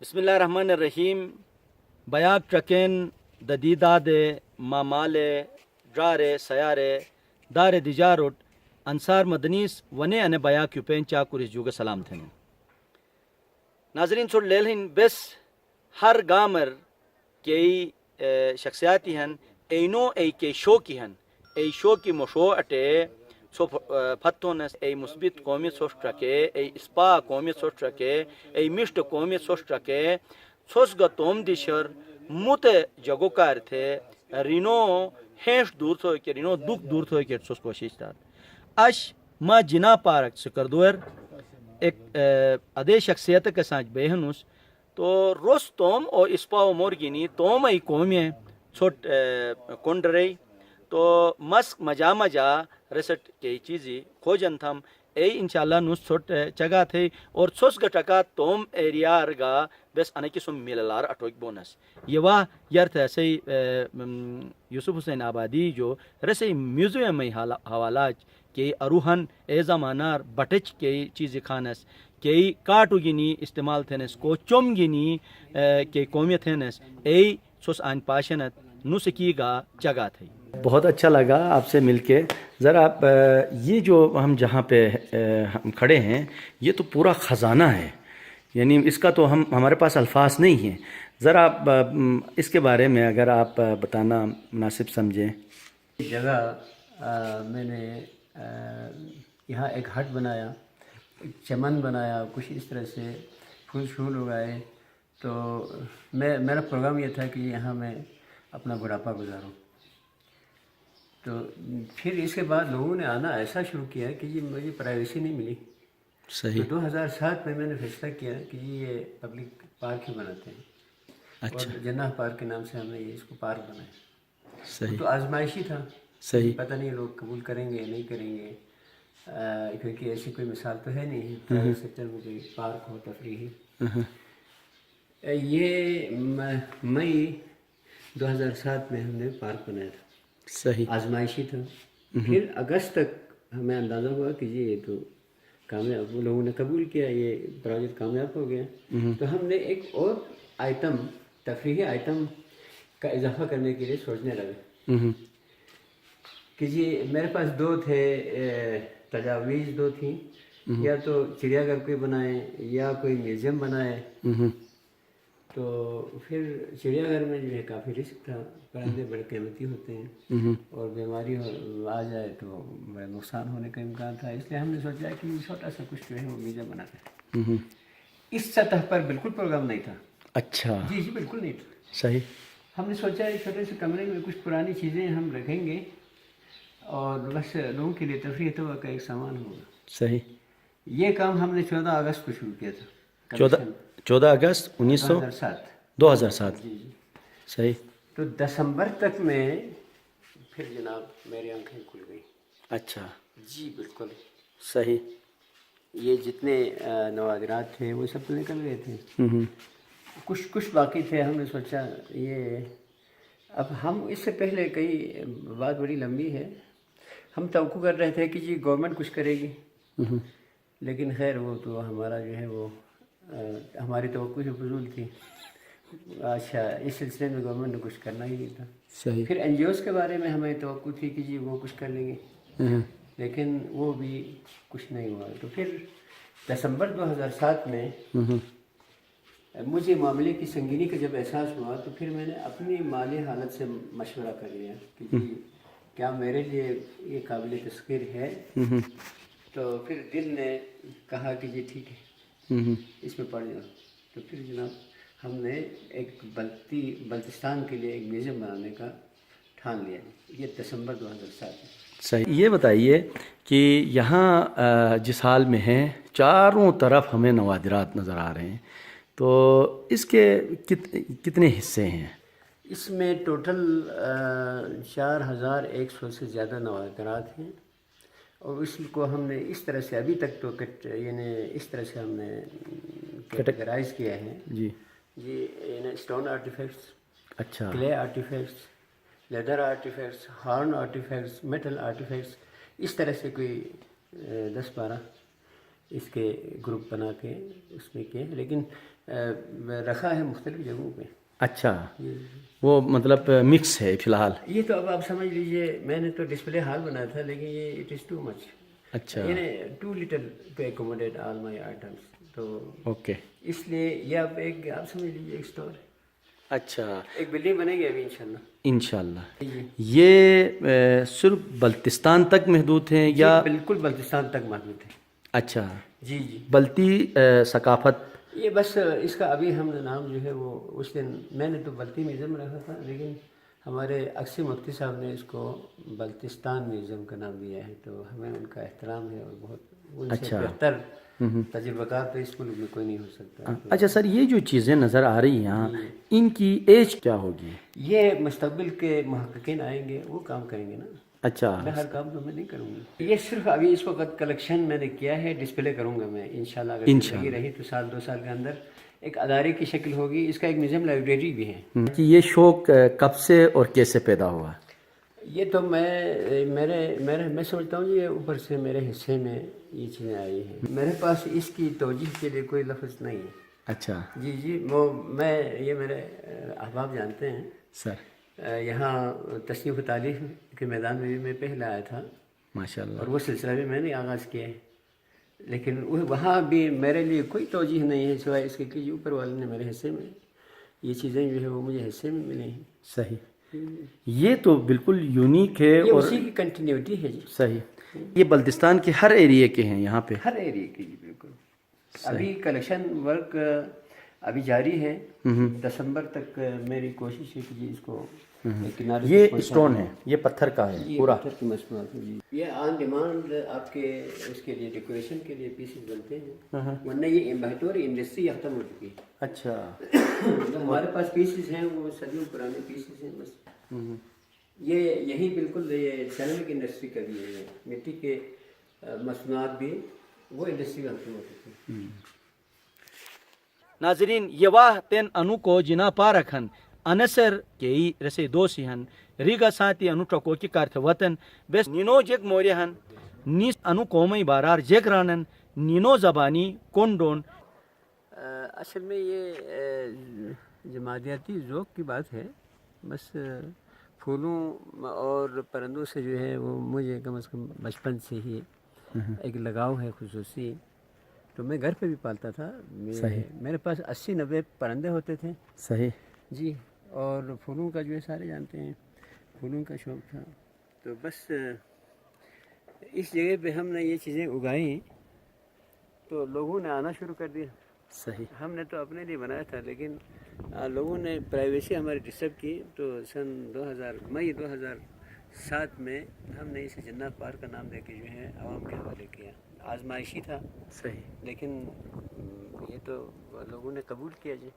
Bismillahirrahmanirrahim. Bayak traken dadidade mamale drare sayare dare dijarot انصار مدنیس ونے انے بیا کیوپین چا کورس جوگا سلام تھنے ناظرین سوڑ لیلہن بس ہر گامر کئی شخصیاتی ہن اینو ای کے شو کی ہن ای شو کی مشو اٹے سو پھتونس ای مثبت قومی سوش رکے ای اسپا قومی سوش رکے ای مشت قومی سوش رکے سوس گا توم دیشر موت جگو کار تھے رینو ہینش دور تھوئے کے رینو دکھ دور تھوئے کے سوس کوشش تھا اش ما جنا پارک سکردور ایک ادے شخصیت کے ساتھ بہنوس تو روز توم اور اسپا و مورگینی توم ای قومی ہے چھوٹ کنڈ رہی تو مسک مجا مجا رسٹ کی چیزی کھوجن تھم ای انشاءاللہ نوس چھوٹ چگا تھے اور سوس گٹکا توم ایریا رگا بس انکی سم میلالار اٹوک بونس یہ واہ یارت ایسے یوسف حسین آبادی جو رسے میوزیم میں حوالات کہ اروہن اے زمانار بٹچ کے چیز خانس کہ کاٹو گینی استعمال تھنس کو چوم گینی کہ قومیت تھنس اے سوس آن پاشنت نسکی گا جگہ تھی. بہت اچھا لگا آپ سے مل کے. ذرا یہ جو ہم جہاں پہ ہم کھڑے ہیں یہ تو پورا خزانہ ہے, یعنی اس کا تو ہمارے پاس الفاظ نہیں ہیں. ذرا اس کے بارے میں اگر آپ بتانا مناسب سمجھیں. جگہ میں نے یہاں ایک ہٹ بنایا, چمن بنایا, کچھ اس طرح سے پھول شول اگائے. تو میرا پروگرام یہ تھا کہ یہاں میں اپنا بڑھاپا گزاروں. تو پھر اس کے بعد لوگوں نے آنا ایسا شروع کیا کہ یہ مجھے پرائیویسی نہیں ملی. صحیح. تو 2007 میں نے فیصلہ کیا کہ یہ پبلک پارک ہی بناتے ہیں. اچھا. اور جناح پارک کے نام سے ہم نے اس کو پارک بنایا. صحیح. تو آزمائشی تھا, صحیح. پتہ نہیں لوگ قبول کریں گے یا نہیں کریں گے، کیونکہ ایسی کوئی مثال تو ہے نہیں پرائیویٹ سیکٹر میں کوئی پارک ہو تفریحی. یہ مئی 2007 میں ہم نے پارک بنایا تھا، صحیح. آزمائشی تھا. پھر اگست تک ہمیں اندازہ ہوا کہ جی یہ تو کامیاب، وہ لوگوں نے قبول کیا، یہ پروجیکٹ کامیاب ہو گیا. تو ہم نے ایک اور آئٹم، تفریحی آئٹم کا اضافہ کرنے کے لیے سوچنے لگے کہ جی میرے پاس دو تھے تجاویز، دو تھیں، یا تو چڑیا گھر کوئی بنائیں یا کوئی میوزیم بنائے. تو پھر چڑیا گھر میں جو ہے کافی رسک تھا، پرندے بڑے قیمتی ہوتے ہیں اور بیماری آ جائے تو بڑا نقصان ہونے کا امکان تھا. اس لیے ہم نے سوچا کہ چھوٹا سا کچھ جو ہے وہ میوزیم بناتے ہیں. اس سطح پر بالکل پروگرام نہیں تھا. اچھا. جی بالکل نہیں تھا. صحیح. ہم نے سوچا ایک چھوٹے سے کمرے میں کچھ پرانی چیزیں ہم رکھیں گے اور بس لوگوں کے لیے تفریح تو کا ایک سامان ہوگا. صحیح. یہ کام ہم نے 14 اگست کو شروع کیا تھا. 14 اگست 2007. جی. صحیح. تو دسمبر تک میں پھر جناب میری آنکھیں کھل گئی. اچھا. جی بالکل. صحیح. یہ جتنے نوادرات تھے وہ سب تو نکل گئے تھے، کچھ باقی تھے. ہم نے سوچا یہ اب ہم اس سے پہلے کئی بات بڑی لمبی ہے، ہم توقع کر رہے تھے کہ جی گورنمنٹ کچھ کرے گی، لیکن خیر وہ تو ہمارا جو ہے وہ ہماری توقع سے فضول تھی. اچھا اس سلسلے میں گورنمنٹ نے کچھ کرنا ہی نہیں تھا. صحیح. پھر این جی اوز کے بارے میں ہمیں توقع تھی کہ جی وہ کچھ کر لیں گے، لیکن وہ بھی کچھ نہیں ہوا. تو پھر دسمبر 2007 میں مجھے معاملے کی سنگینی کا جب احساس ہوا تو پھر میں نے اپنی مالی حالت سے مشورہ کر لیا کہ جی کیا میرے لیے یہ قابل تذکیر ہے. تو پھر دل نے کہا کہ جی ٹھیک ہے اس میں پڑھ جاؤ. تو پھر جناب ہم نے ایک بلتستان کے لیے ایک میوزیم بنانے کا ٹھان لیا. یہ دسمبر 2007 میں. صحیح. یہ بتائیے کہ یہاں جس حال میں ہیں چاروں طرف ہمیں نوادرات نظر آ رہے ہیں، تو اس کے کتنے حصے ہیں؟ اس میں ٹوٹل 4100 سے زیادہ نوادرات ہیں، اور اس کو ہم نے اس طرح سے ابھی تک تو یعنی اس طرح سے ہم نے کیٹیگرائز کیا ہے. جی یعنی اسٹون آرٹیفیکٹس، اچھا، clay artifacts, leather artifacts, horn artifacts, metal artifacts, اس طرح سے کوئی 10-12 اس کے گروپ بنا کے اس میں کیے، لیکن رکھا ہے مختلف جگہوں پہ. اچھا، وہ مطلب مکس ہے فی الحال. یہ تو اب آپ سمجھ لیجئے میں نے تو ڈسپلے ہال بنایا تھا، لیکن یہ اٹ از ٹو مچ. اچھا، یعنی too little to accommodate all my items. تو اوکے، اس لیے یہ اب ایک آپ سمجھ لیجیے ایک اسٹور ہے. اچھا، ایک بلڈنگ بنے گی ابھی انشاءاللہ. انشاءاللہ. یہ صرف بلتستان تک محدود ہیں یا بالکل بلتستان تک محدود ہے. اچھا، جی جی. بلتی ثقافت. یہ بس اس کا ابھی ہم نے نام جو ہے وہ اس دن میں نے تو بلتی میوزیم رکھا تھا، لیکن ہمارے اکثر مفتی صاحب نے اس کو بلتستان میوزیم کا نام دیا ہے. تو ہمیں ان کا احترام ہے اور بہت ان سے بہتر تجربہ کار تو اس ملک میں کوئی نہیں ہو سکتا. اچھا سر، یہ جو چیزیں نظر آ رہی ہیں یہاں، ان کی ایج کیا ہوگی؟ یہ مستقبل کے محققین آئیں گے وہ کام کریں گے نا. اچھا، میں ہر کام تو میں نہیں کروں گا. یہ صرف ابھی اس وقت کلیکشن میں نے کیا ہے، ڈسپلے کروں گا میں انشاءاللہ. اگر زندگی رہی تو 1-2 سال کے اندر ایک ادارے کی شکل ہوگی. اس کا ایک میوزیم لائبریری بھی ہے. کہ یہ شوق کب سے اور کیسے پیدا ہوا؟ یہ تو میں سمجھتا ہوں یہ اوپر سے میرے حصے میں یہ چیزیں آئی ہیں. میرے پاس اس کی توجیہ کے لیے کوئی لفظ نہیں ہے. اچھا جی جی. وہ یہ میرے احباب جانتے ہیں سر، یہاں تصنیف و تالیف کے میدان میں بھی میں پہلے آیا تھا ماشاء اللہ، اور وہ سلسلہ بھی میں نے آغاز کیا ہے. لیکن وہاں بھی میرے لیے کوئی توجیہ نہیں ہے سوائے اس کے کہ اوپر والے نے میرے حصے میں یہ چیزیں جو ہے وہ مجھے حصے میں ملی ہیں. صحیح. یہ تو بالکل یونیک ہے یہ اور اسی کی کنٹینیوٹی ہے. جی صحیح. یہ بلتستان کے ہر ایریے کے ہیں یہاں پہ؟ ہر ایریے کی. جی بالکل. ابھی کلیکشن ورک ابھی جاری ہے. دسمبر تک میری کوشش ہے کہ جی اس کو کنارے. یہ اسٹون ہے، یہ پتھر کا ہے پورا؟ پتھر کی مصنوعات. جی یہ آن ڈیمانڈ آپ کے اس کے لیے ڈیکوریشن کے لیے پیسز بنتے ہیں، ورنہ یہ بطور انڈسٹری ختم ہو چکی ہے. اچھا، جو ہمارے پاس پیسز ہیں وہ صدیوں پرانے پیسز ہیں بس. یہ یہی بالکل یہ سیرامک انڈسٹری کا بھی ہے، مٹی کے مصنوعات بھی وہ انڈسٹری میں ہم ہوتی تھی. ناظرین یہ واہ تین انو کو جنا پا رکھن انسر کے رسے دوسی ہن ریگا ساتھی انو ٹکو کی کارت وطن بس نینو جگ موری ہن نیس انو قومی بارار جگ رانن نینو زبانی کونڈون. اصل میں یہ جماعتیاتی ذوق کی بات ہے. بس پھولوں اور پرندوں سے جو ہے وہ مجھے کم از کم بچپن سے ہی ایک لگاؤ ہے خصوصی. تو میں گھر پہ بھی پالتا تھا. میرے پاس 80-90 پرندے ہوتے تھے. صحیح جی. اور پھولوں کا جو ہے سارے جانتے ہیں پھولوں کا شوق تھا. تو بس اس جگہ پہ ہم نے یہ چیزیں اگائیں تو لوگوں نے آنا شروع کر دیا. صحیح. ہم نے تو اپنے لیے بنایا تھا لیکن لوگوں نے پرائیویسی ہماری ڈسٹرب کی. تو سن مئی 2007 میں ہم نے اسے جناح پارک کا نام دے کے جو ہے عوام کے حوالے کیا. آزمائشی تھا. صحیح. لیکن یہ تو لوگوں نے قبول کیا جی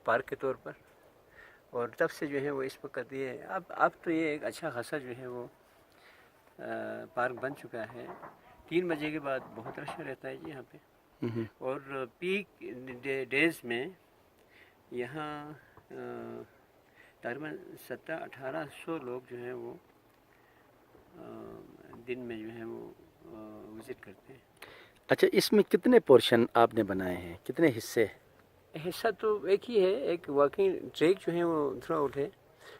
پارک کے طور پر. اور تب سے جو ہے وہ اس وقت یہ اب تو یہ ایک اچھا خاصا جو ہے وہ پارک بن چکا ہے. 3 بجے کے بعد بہت رش رہتا ہے جی یہاں پہ. اور پیک ڈیز میں یہاں تقریباً 1700-1800 لوگ جو ہیں وہ دن میں جو ہے وہ وزٹ کرتے ہیں. اچھا اس میں کتنے پورشن آپ نے بنائے ہیں، کتنے حصے؟ حصہ تو ایک ہی ہے. ایک واکنگ ٹریک جو ہے وہ تھرو آؤٹ ہے.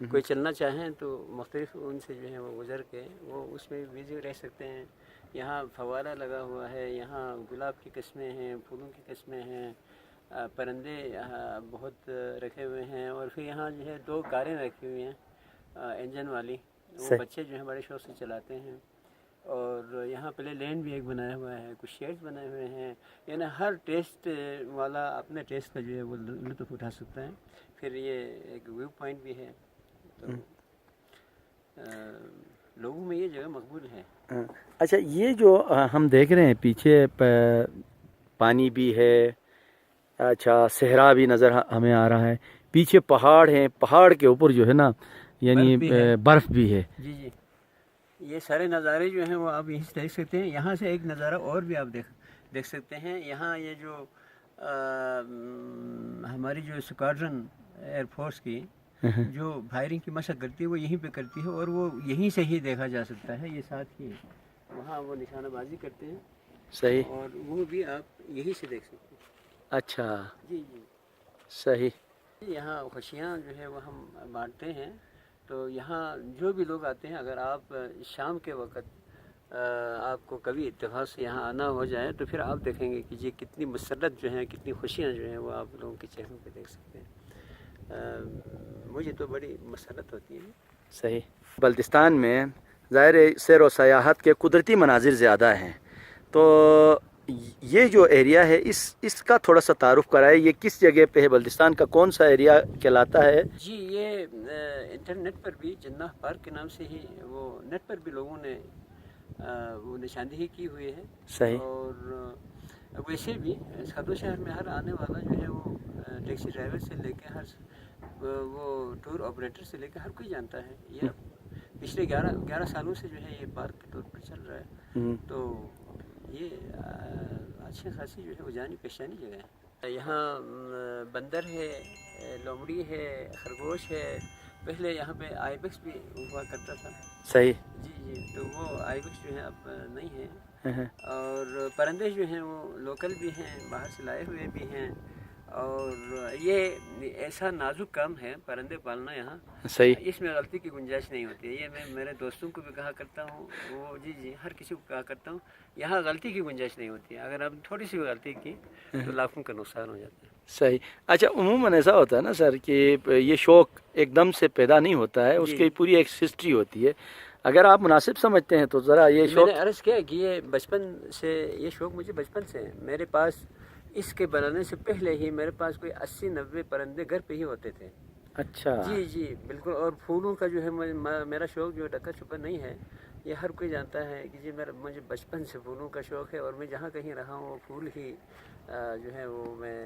کوئی چلنا چاہیں تو مختلف ان سے جو ہے وہ گزر کے وہ اس میں بزی رہ سکتے ہیں. یہاں فوارہ لگا ہوا ہے. یہاں گلاب کی قسمیں ہیں، پھولوں کی قسمیں ہیں، پرندے بہت رکھے ہوئے ہیں. اور پھر یہاں جو ہے 2 کاریں رکھی ہوئی ہیں انجن والی. وہ بچے جو ہیں بڑے شوق سے چلاتے ہیں. اور یہاں پلے لینڈ بھی ایک بنایا ہوا ہے. کچھ شیڈز بنائے ہوئے ہیں. یعنی ہر ٹیسٹ والا اپنے ٹیسٹ کا جو ہے وہ لطف اٹھا سکتا ہے. پھر یہ ایک ویو پوائنٹ بھی ہے. تو لوگوں میں یہ جگہ مقبول ہے. اچھا یہ جو ہم دیکھ رہے ہیں پیچھے پانی بھی ہے، اچھا صحرا بھی نظر ہمیں آ رہا ہے، پیچھے پہاڑ ہیں، پہاڑ کے اوپر جو ہے نا یعنی برف بھی ہے. جی جی. یہ سارے نظارے جو ہیں وہ آپ یہیں سے دیکھ سکتے ہیں. یہاں سے ایک نظارہ اور بھی آپ دیکھ سکتے ہیں. یہاں یہ جو ہماری جو اسکواڈرن ایئر فورس کی جو فائرنگ کی مشق کرتی ہے وہ یہیں پہ کرتی ہے. اور وہ یہیں سے ہی دیکھا جا سکتا ہے. یہ ساتھ ہی وہاں وہ نشانہ بازی کرتے ہیں. صحیح. اور وہ بھی آپ یہیں سے دیکھ سکتے ہیں. اچھا. جی جی. صحیح. یہاں خوشیاں جو ہے وہ ہم بانٹتے ہیں. تو یہاں جو بھی لوگ آتے ہیں اگر آپ شام کے وقت آپ کو کبھی اتفاق سے یہاں آنا ہو جائے تو پھر آپ دیکھیں گے کہ یہ کتنی مسرت جو ہیں، کتنی خوشیاں جو ہیں وہ آپ لوگوں کے چہروں پہ دیکھ سکتے ہیں. مجھے تو بڑی مسرت ہوتی ہے. صحیح. بلتستان میں ظاہر سیر و سیاحت کے قدرتی مناظر زیادہ ہیں، تو یہ جو ایریا ہے اس کا تھوڑا سا تعارف کرائے. یہ کس جگہ پہ ہے؟ بلتستان کا کون سا ایریا کہلاتا ہے؟ جی یہ انٹرنیٹ پر بھی جناح پارک کے نام سے ہی وہ نیٹ پر بھی لوگوں نے وہ نشاندہی کی ہوئی ہے. صحیح. اور ویسے بھی خدو شہر میں ہر آنے والا جو ہے وہ ٹیکسی ڈرائیور سے لے کے ہر وہ ٹور آپریٹر سے لے کے ہر کوئی جانتا ہے. یہ پچھلے 11 سالوں سے جو ہے یہ پارک کے طور پر چل رہا ہے. تو یہ اچھی خاصی جو ہے وہ جانی پہچانی جگہ ہے. یہاں بندر ہے، لومڑی ہے، خرگوش ہے. پہلے یہاں پہ آئی بیکس بھی ہوا کرتا تھا. صحیح. جی جی. تو وہ آئی بیکس جو ہے اب نہیں ہے. اور پرندے جو ہیں وہ لوکل بھی ہیں، باہر سے لائے ہوئے بھی ہیں. اور یہ ایسا نازک کام ہے پرندے پالنا یہاں. صحیح. اس میں غلطی کی گنجائش نہیں ہوتی ہے. یہ میں میرے دوستوں کو بھی کہا کرتا ہوں، وہ جی ہر کسی کو کہا کرتا ہوں یہاں غلطی کی گنجائش نہیں ہوتی ہے. اگر آپ تھوڑی سی غلطی کی تو لاکھوں کا نقصان ہو جاتا ہے. صحیح. اچھا عموماً ایسا ہوتا ہے نا سر کہ یہ شوق ایک دم سے پیدا نہیں ہوتا ہے، اس کی پوری ایک ہسٹری ہوتی ہے. اگر آپ مناسب سمجھتے ہیں تو ذرا یہ شوق. میں نے عرض کیا کہ یہ بچپن سے یہ شوق مجھے بچپن سے ہے. میرے پاس اس کے بنانے سے پہلے ہی میرے پاس کوئی 80-90 پرندے گھر پہ ہی ہوتے تھے. اچھا. جی جی بالکل. اور پھولوں کا جو ہے میرا شوق جو ڈکا چھپا نہیں ہے. یہ ہر کوئی جانتا ہے کہ جی مجھے بچپن سے پھولوں کا شوق ہے. اور میں جہاں کہیں رہا ہوں وہ پھول ہی جو ہے وہ میں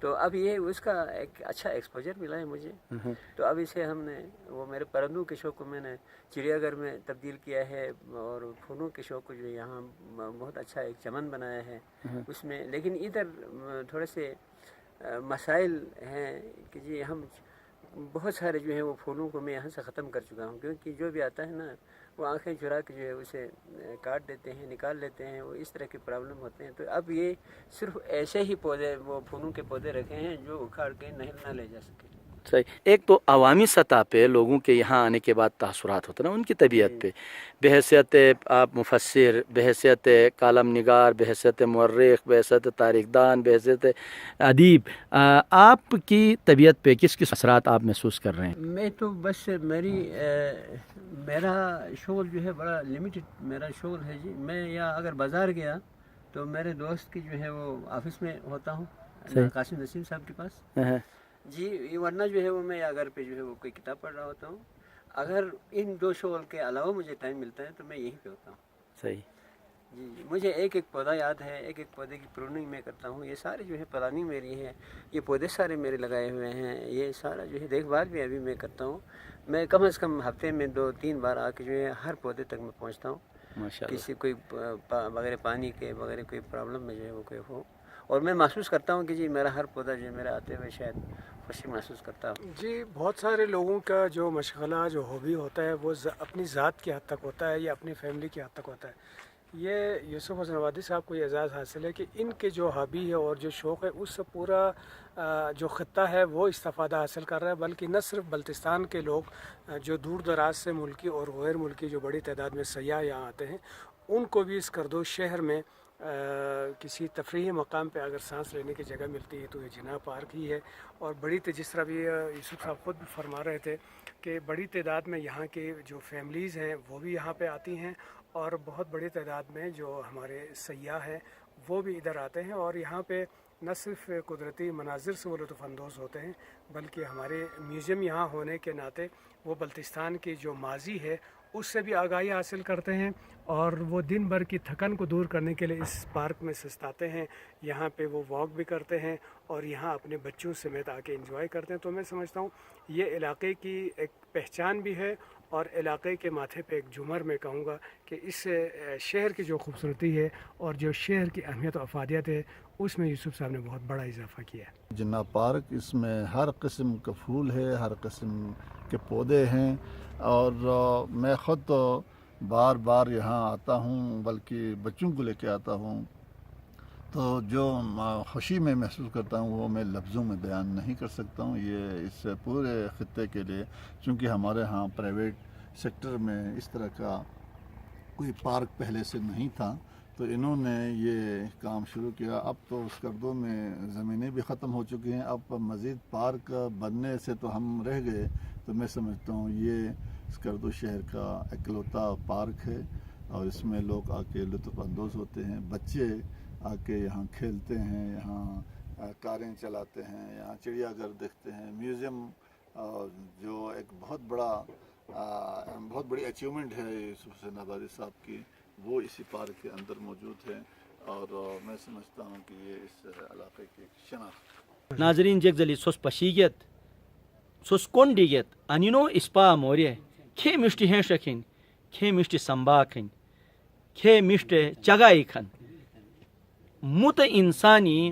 تو اب یہ اس کا ایک اچھا ایکسپوجر ملا ہے مجھے. تو اب اسے ہم نے وہ میرے پرندوں کے شوق کو میں نے چڑیا گھر میں تبدیل کیا ہے اور پھولوں کے شوق کو جو یہاں بہت اچھا ایک چمن بنایا ہے اس میں. لیکن ادھر تھوڑے سے مسائل ہیں کہ جی ہم بہت سارے جو ہیں وہ پھولوں کو میں یہاں سے ختم کر چکا ہوں کیونکہ جو بھی آتا ہے نا وہ آنکھیں چرا کے جو ہے اسے کاٹ دیتے ہیں نکال لیتے ہیں. وہ اس طرح کی پرابلم ہوتے ہیں. تو اب یہ صرف ایسے ہی پودے وہ پھولوں کے پودے رکھے ہیں جو اکھاڑ کے نہ لے جا سکے. صحیح. ایک تو عوامی سطح پہ لوگوں کے یہاں آنے کے بعد تاثرات ہوتے ہیں نا ان کی طبیعت پہ، بحیثیت آپ مفسر، بحیثیت کالم نگار، بحیثیت مورخ، بحیثیت تاریخ دان، بحیثیت ادیب، آپ کی طبیعت پہ کس کس اثرات آپ محسوس کر رہے ہیں؟ میں تو بس میرا شغل جو ہے بڑا لمیٹڈ میرا شغل ہے جی. میں یا اگر بازار گیا تو میرے دوست کی جو ہے وہ آفس میں ہوتا ہوں قاسم نسیم صاحب کے پاس جی. ورنہ جو ہے وہ میں یا گھر پہ جو ہے وہ کوئی کتاب پڑھ رہا ہوتا ہوں. اگر ان دو شغل کے علاوہ مجھے ٹائم ملتا ہے تو میں یہیں پہ ہوتا ہوں. صحیح. جی مجھے ایک ایک پودا یاد ہے، ایک ایک پودے کی پروننگ میں کرتا ہوں. یہ سارے جو ہے پلاننگ میری ہے، یہ پودے سارے میرے لگائے ہوئے ہیں. یہ سارا جو ہے دیکھ بھال بھی ابھی میں کرتا ہوں. میں کم از کم ہفتے میں 2-3 بار آ کے جو ہے ہر پودے تک میں پہنچتا ہوں. ماشاءاللہ. کسی کوئی بغیر پانی کے بغیر کوئی پرابلم میں جو ہے وہ کوئی ہو، اور میں محسوس کرتا ہوں کہ جی میرا ہر پودا جو ہے میرے آتے ہوئے شاید خوشی محسوس کرتا ہوں. جی بہت سارے لوگوں کا جو مشغلہ جو ہابی ہوتا ہے وہ اپنی ذات کی حد تک ہوتا ہے یا اپنی فیملی کی حد تک ہوتا ہے. یہ یوسف حسن آبادی صاحب کو یہ اعزاز حاصل ہے کہ ان کے جو ہابی ہے اور جو شوق ہے اس سے پورا جو خطہ ہے وہ استفادہ حاصل کر رہا ہے. بلکہ نہ صرف بلتستان کے لوگ جو دور دراز سے ملکی اور غیر ملکی جو بڑی تعداد میں سیاح یہاں آتے ہیں ان کو بھی اس کردوش شہر میں کسی تفریحی مقام پہ اگر سانس لینے کی جگہ ملتی ہے تو یہ جناح پارک ہی ہے. اور بڑی جس طرح بھی یوسف صاحب خود بھی فرما رہے تھے کہ بڑی تعداد میں یہاں کے جو فیملیز ہیں وہ بھی یہاں پہ آتی ہیں اور بہت بڑی تعداد میں جو ہمارے سیاح ہیں وہ بھی ادھر آتے ہیں. اور یہاں پہ نہ صرف قدرتی مناظر سے وہ لطف اندوز ہوتے ہیں بلکہ ہمارے میوزیم یہاں ہونے کے ناطے وہ بلتستان کی جو ماضی ہے اس سے بھی آگاہی حاصل کرتے ہیں اور وہ دن بھر کی تھکن کو دور کرنے کے لیے اس پارک میں سستاتے ہیں. یہاں پہ وہ واک بھی کرتے ہیں اور یہاں اپنے بچوں سمیت آ کے انجوائے کرتے ہیں. تو میں سمجھتا ہوں یہ علاقے کی ایک پہچان بھی ہے اور علاقے کے ماتھے پہ ایک جھومر میں کہوں گا کہ اس شہر کی جو خوبصورتی ہے اور جو شہر کی اہمیت و افادیت ہے اس میں یوسف صاحب نے بہت بڑا اضافہ کیا ہے. جناح پارک اس میں ہر قسم کا پھول ہے، ہر قسم کے پودے ہیں اور میں خود بار بار یہاں آتا ہوں بلکہ بچوں کو لے کے آتا ہوں. تو جو خوشی میں محسوس کرتا ہوں وہ میں لفظوں میں بیان نہیں کر سکتا ہوں. یہ اس پورے خطے کے لیے چونکہ ہمارے ہاں پرائیویٹ سیکٹر میں اس طرح کا کوئی پارک پہلے سے نہیں تھا تو انہوں نے یہ کام شروع کیا. اب تو اس کردوں میں زمینیں بھی ختم ہو چکی ہیں. اب مزید پارک بننے سے تو ہم رہ گئے. تو میں سمجھتا ہوں یہ اسکردو شہر کا اکلوتا پارک ہے اور اس میں لوگ آ کے لطف اندوز ہوتے ہیں. بچے آ کے یہاں کھیلتے ہیں، یہاں کاریں چلاتے ہیں، یہاں چڑیا گھر دیکھتے ہیں. میوزیم جو ایک بہت بڑی اچیومنٹ ہے یوسف حسن آبادی صاحب کی، وہ اسی پارک کے اندر موجود ہے اور میں سمجھتا ہوں کہ یہ اس علاقے کی شناخت. ناظرین جیک زلی سوس پشیگیت سوس کونڈیگیت انینو اسپا موریہ کھے مشٹی ہینش رکھیں کھے مشٹی سمباکھیں کھے مشٹی چگائی کھن مت انسانی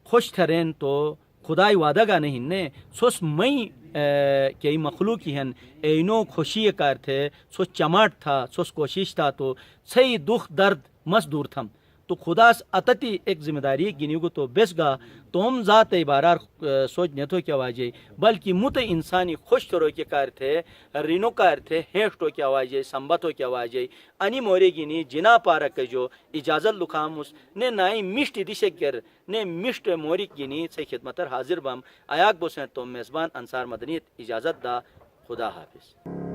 خوش تھرین تو خدای وعدہ گا نہیں نے سوس مئی کئی مخلوقی ہیں اینو خوشی کار تھے سوس چماٹ تھا سوس کوشش تھا تو صحیح دکھ درد مس دور تھم تو خدا اتتی ایک ذمہ داری گنی گو تو بیس گا تو ہم ذات بارار سوچ نیتو کیا واجے بلکہ مت انسانی خوش تھرو کے کار تھے رینو کار تھے ہیشٹو کیا واجے سمبتو کیا واجے انی مورے گنی جنا پارک جو اجازت لکھامس نے نائی مشت دشگر نے مشت موری گنی سے خدمتر حاضر بم ایاک بوسیں تو میزبان انصار مدنیت اجازت دا. خدا حافظ.